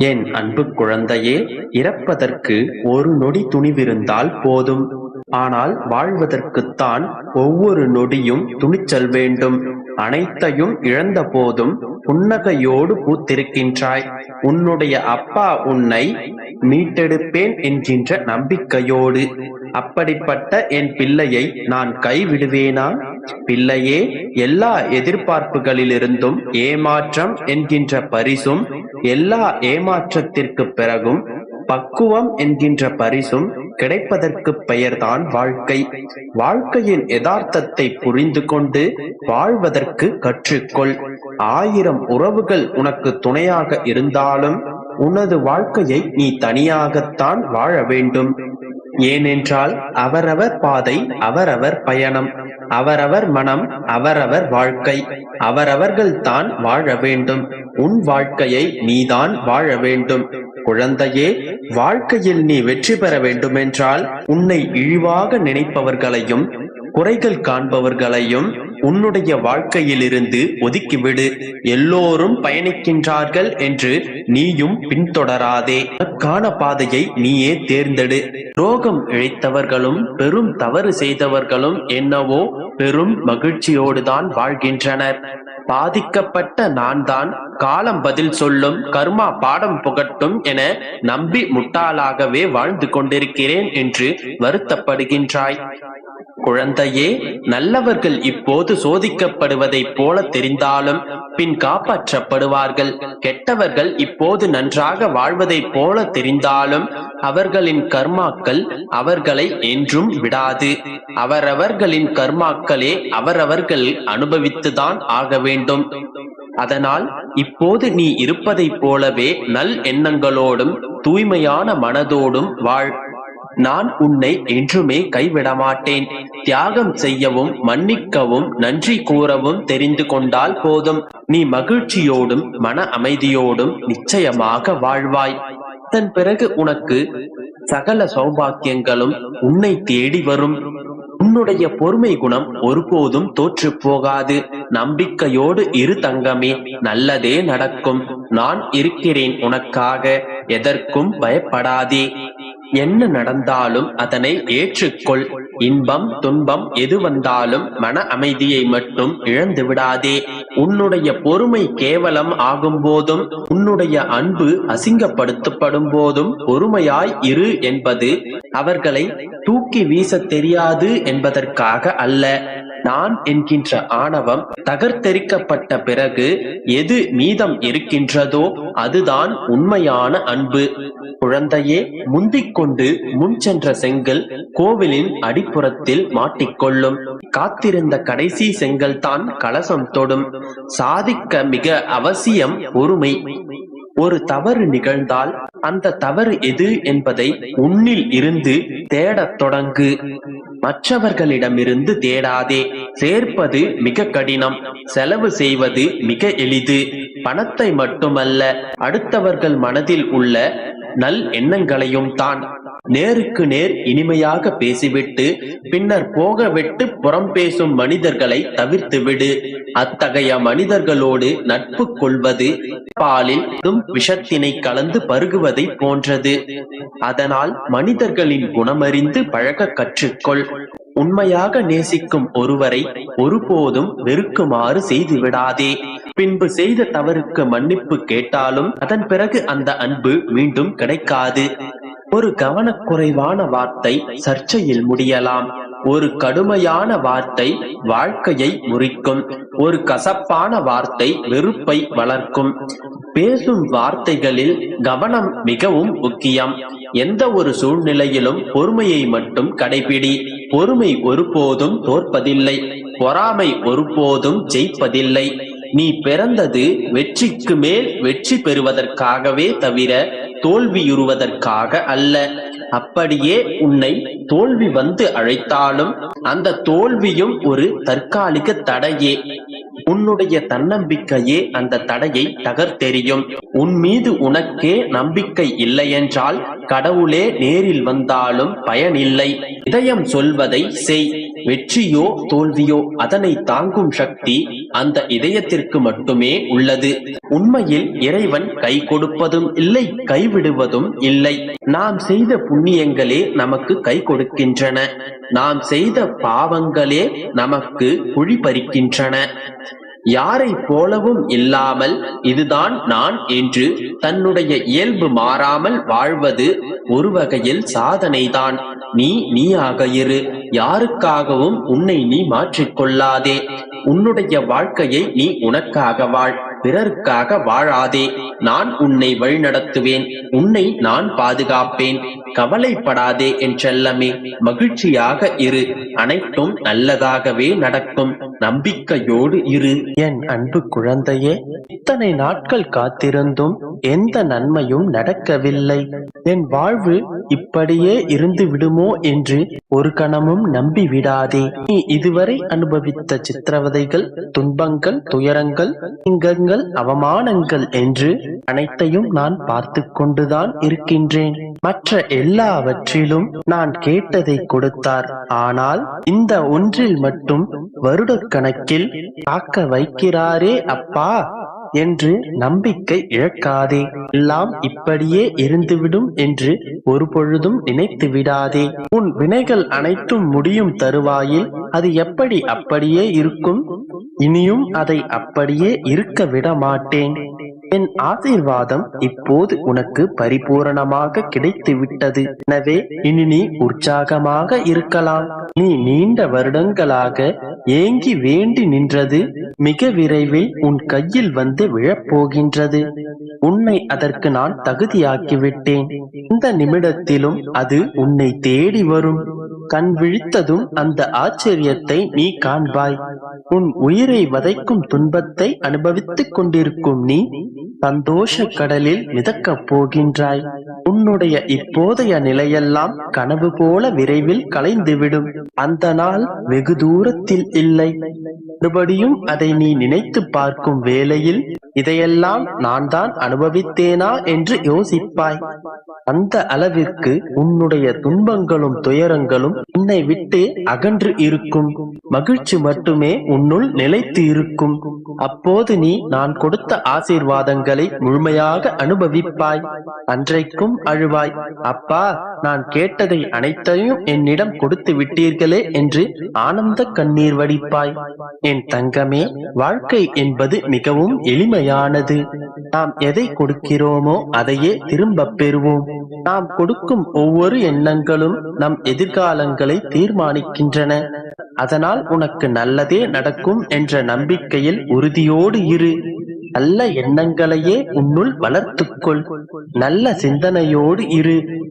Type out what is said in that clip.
என் அன்பு குழந்தையே, இறப்பதற்கு ஒரு நொடி துணிவிருந்தால் போதும். ஆனால் வாழ்வதற்குத்தான் ஒவ்வொரு நொடியும் துணிச்சல் வேண்டும். அனைத்தையும் இழந்த போதும் புன்னகையோடு பூத்திருக்கின்றாய். உன்னுடைய அப்பா உன்னை மீட்டெடுப்பேன் என்கின்ற நம்பிக்கையோடு. அப்படிப்பட்ட என் பிள்ளையை நான் கைவிடுவேனா? பிள்ளையே, எல்லா எதிர்பார்ப்புகளிலிருந்தும் ஏமாற்றம் என்கின்ற பரிசும், எல்லா ஏமாற்றத்திற்கு பிறகும் பக்குவம் என்கின்ற பரிசும் கிடைப்பதற்கு பெயர்தான் வாழ்க்கை. வாழ்க்கையின் யதார்த்தத்தை புரிந்து கொண்டு வாழ்வதற்கு கற்றுக்கொள். 1000 உறவுகள் உனக்கு துணையாக இருந்தாலும் உனது வாழ்க்கையை நீ தனியாகத்தான் வாழ வேண்டும். ஏனென்றால் அவரவர் பாதை, அவரவர் பயணம், அவரவர் மனம், அவரவர் வாழ்க்கை. அவரவர்கள் தான் வாழ வேண்டும். உன் வாழ்க்கையை நீதான் வாழ வேண்டும். குழந்தையே, வாழ்க்கையில் நீ வெற்றி பெற வேண்டுமென்றால் உன்னை இழிவாக நினைப்பவர்களையும் குறைகள் காண்பவர்களையும் உன்னுடைய வாழ்க்கையிலிருந்து ஒதுக்கிவிடு. எல்லோரும் பயணிக்கின்றார்கள் என்று நீயும் பின்தொடராதே. உனக்கான பாதையை நீயே தேர்ந்தெடு. துரோகம் இழைத்தவர்களும் பெரும் தவறு செய்தவர்களும் என்னவோ பெரும் மகிழ்ச்சியோடுதான் வாழ்கின்றனர். பாதிக்கப்பட்ட நான் தான் காலம் பதில் சொல்லும், கர்மா பாடம் புகட்டும் என நம்பி முட்டாளாகவே வாழ்ந்து கொண்டிருக்கிறேன் என்று வருத்தப்படுகின்றாய். குழந்தையே, நல்லவர்கள் இப்போது சோதிக்கப்படுவதைப் போல தெரிந்தாலும் பின் காப்பாற்றப்படுவார்கள். கெட்டவர்கள் இப்போது நன்றாக வாழ்வதைப் போல தெரிந்தாலும் அவர்களின் கர்மாக்கள் அவர்களை என்றும் விடாது. அவரவர்களின் கர்மாக்களே அவரவர்கள் அனுபவித்துதான் ஆக வேண்டும். அதனால் இப்போது நீ இருப்பதைப் போலவே நல் எண்ணங்களோடும் தூய்மையான மனதோடும் வாழ். நான் உன்னை என்றுமே கைவிட மாட்டேன். தியாகம் செய்யவும் மன்னிக்கவும் நன்றி கூறவும் தெரிந்து கொண்டால் போதும். நீ மகிழ்ச்சியோடும் மன அமைதியோடும் நிச்சயமாக வாழ்வாய். அதன் பிறகு உனக்கு சகல சௌபாக்கியங்களும் உன்னை தேடி வரும். உன்னுடைய பொறுமை குணம் ஒருபோதும் தோற்று போகாது. நம்பிக்கையோடு இரு தங்கமே, நல்லதே நடக்கும். நான் இருக்கிறேன் உனக்காக. எதற்கும் பயப்படாதே. என்ன நடந்தாலும் அதனை ஏற்றுக்கொள். இன்பம் துன்பம் எது வந்தாலும் மன அமைதியை மட்டும் இழந்து விடாதே. உன்னுடைய பொறுமை கேவலம் ஆகும் போதும் உன்னுடைய அன்பு அசிங்கப்படுத்தப்படும் போதும் பொறுமையாய் இரு என்பது அவர்களை தூக்கி வீச தெரியாது என்பதற்காக அல்ல. நான் என்கின்ற ஆணவம் தகர்த்தெரிக்கப்பட்ட பிறகு எது மீதம் இருக்கின்றதோ அதுதான் உண்மையான அன்பு. குழந்தையே, முந்திக் கொண்டு முன் சென்ற செங்கல் கோவிலின் அடிப்புறத்தில் மாட்டிக்கொள்ளும். காத்திருந்த கடைசி செங்கல் தான் கலசம் தொடும். சாதிக்க மிக அவசியம் பொறுமை. ஒரு தவறு நிகழ்ந்தால் அந்த தவறு எது என்பதை உன்னில் இருந்து தேடத் தொடங்கு. மற்றவர்களிடமிருந்து தேடாதே. சேர்ப்பது மிக கடினம், செலவு செய்வது மிக எளிது. பணத்தை மட்டுமல்ல, அடுத்தவர்கள் மனதில் உள்ள நல் எண்ணங்களையும் தான். நேருக்கு நேர் இனிமையாக பேசிவிட்டு பின்னர் போக விட்டு புறம் பேசும் மனிதர்களை தவிர்த்து விடு. அத்தகைய மனிதர்களோடு நட்பு கொள்வது பாலில் விஷத்தினை கலந்து பருகுவதை போன்றது. அதனால் மனிதர்களின் குணமறிந்து பழக கற்றுக்கொள். உண்மையாக நேசிக்கும் ஒருவரை ஒருபோதும் வெறுக்குமாறு செய்து விடாதே. பின்பு செய்த தவறுக்கு மன்னிப்பு கேட்டாலும் அதன் பிறகு அந்த அன்பு மீண்டும் கிடைக்காது. ஒரு கவனக்குறைவான வார்த்தை சர்ச்சையில் முடியலாம். ஒரு கடுமையான வார்த்தை வாழ்க்கையை முறிக்கும். ஒரு கசப்பான வார்த்தை வெறுப்பை வளர்க்கும். பேசும் வார்த்தைகளில் கவனம் மிகவும் முக்கியம். எந்த ஒரு சூழ்நிலையிலும் பொறுமையை மட்டும் கடைபிடி. பொறுமை ஒருபோதும் தோற்பதில்லை. பொறாமை ஒருபோதும் ஜெயிப்பதில்லை. நீ பிறந்தது வெற்றிக்கு மேல் வெற்றி பெறுவதற்காகவே தவிர தோல்வியுறுவதற்காக அல்ல. அப்படியே உன்னை தோல்வி வந்து அழைத்தாலும் அந்த தோல்வியும் ஒரு தற்காலிக தடையே. உன்னுடைய தன்னம்பிக்கையே அந்த தடையை தகர்த்தெறியும். உன் மீது உனக்கே நம்பிக்கை இல்லையென்றால் கடவுளே நேரில் வந்தாலும் பயனில்லை. இதயம் சொல்வதை செய். வெற்றியோ தோல்வியோ அதனை தாங்கும் சக்தி அந்த இதயத்திற்கு மட்டுமே உள்ளது. உண்மையில் இறைவன் கை கொடுப்பதும் இல்லை, கைவிடுவதும் இல்லை. நாம் செய்த புண்ணியங்களே நமக்கு கை கொடுக்கின்றன, நாம் செய்த பாவங்களே நமக்கு குழி பறிக்கின்றன. யாரை போலவும் இல்லாமல் இதுதான் நான் என்று தன்னுடைய இயல்பு மாறாமல் வாழ்வது ஒரு வகையில் சாதனைதான். நீயாக இரு, யாருக்காகவும் உன்னை நீ மாற்றிக்கொள்ளாதே. உன்னுடைய வாழ்க்கையை நீ உனக்காக வாழ், பிறருக்காக வாழாதே. நான் உன்னை வழிநடத்துவேன், உன்னை நான் பாதுகாப்பேன். கவலைப்படாதே என் செல்லமே, மகிழ்ச்சியாக இரு, அனைத்தும் நல்லதாகவே நடக்கும். நம்பிக்கையோடு இரு. என் அன்பு குழந்தையே, இத்தனை நாட்கள் காத்திருந்தும் எந்த நன்மையும் நடக்கவில்லை. என் வாழ்வு இப்படியே இருந்து விடுமோ என்று ஒரு கணமும் நம்பி விடாதே. நீ இதுவரை அனுபவித்த சித்திரவதைகள், துன்பங்கள், துயரங்கள், இங்கங்கள், அவமானங்கள் என்று அனைத்தையும் நான் பார்த்து கொண்டுதான் இருக்கின்றேன். மற்ற எல்லாவற்றிலும் நான் கேட்டதை கொடுத்தார். ஆனால் இந்த ஒன்றில் மட்டும் வருடக்கணக்கில் காக்க வைக்கிறாரே அப்பா என்று நம்பிக்கை இழக்காதே. எல்லாம் இப்படியே இருந்துவிடும் என்று ஒரு பொழுதும் நினைத்து விடாதே. உன் வினைகள் அனைத்தும் முடியும் தருவாயில் அது எப்படி அப்படியே இருக்கும்? இனியும் அதை அப்படியே இருக்க விட மாட்டேன். என் ஆசீர்வாதம் இப்போது உனக்கு பரிபூரணமாக கிடைத்து விட்டது. எனவே இனி நீ உற்சாகமாக இருக்கலாம். நீ நீண்ட வருடங்களாக ஏங்கி வேண்டி நின்றது மிக விரைவில் உன் கையில் வந்து விழப்போகின்றது. உன்னை அதற்கு நான் தகுதியாக்கிவிட்டேன். இந்த நிமிடத்திலும் அது உன்னை தேடி வரும். கண் விழித்ததும் அந்த ஆச்சரியத்தை நீ காண்பாய். உன் உயிரை வதைக்கும் துன்பத்தை அனுபவித்துக் கொண்டிருக்கும் நீ சந்தோஷ கடலில் மிதக்கப் போகின்றாய். உன்னுடைய இப்போதைய நிலையெல்லாம் கனவு போல விரைவில் கலைந்துவிடும். அந்த நாள் வெகு தூரத்தில் இல்லை. மறுபடியும் அதை நீ நினைத்து பார்க்கும் வேளையில் இதையெல்லாம் நான் தான் அனுபவித்தேனா என்று யோசிப்பாய். அந்த அளவிற்கு உன்னுடைய துன்பங்களும் துயரங்களும் உன்னை விட்டு அகன்று இருக்கும். மகிழ்ச்சி மட்டுமே உன்னுள் நிலைத்து இருக்கும். அப்போது நீ நான் கொடுத்த ஆசீர்வாதங்களை முழுமையாக அனுபவிப்பாய். அன்றைக்கும் அழுவாய், அப்பா நான் கேட்டதை அனைத்தையும் என்னிடம் கொடுத்து விட்டீர்களே என்று ஆனந்த கண்ணீர் வடிப்பாய். என் தங்கமே, வாழ்க்கை என்பது மிகவும் எளிமையானது. நாம் எதை கொடுக்கிறோமோ அதையே திரும்ப பெறுவோம். நாம் கொடுக்கும் ஒவ்வொரு எண்ணங்களும் நம் எதிர்காலங்களை தீர்மானிக்கின்றன. அதனால் உனக்கு நல்லதே நடக்கும் என்ற நம்பிக்கையில் உறுதியோடு இரு. நல்ல எண்ணங்களையே உன்னுள் வளர்த்துக்கொள். நல்ல சிந்தனையோடு இரு.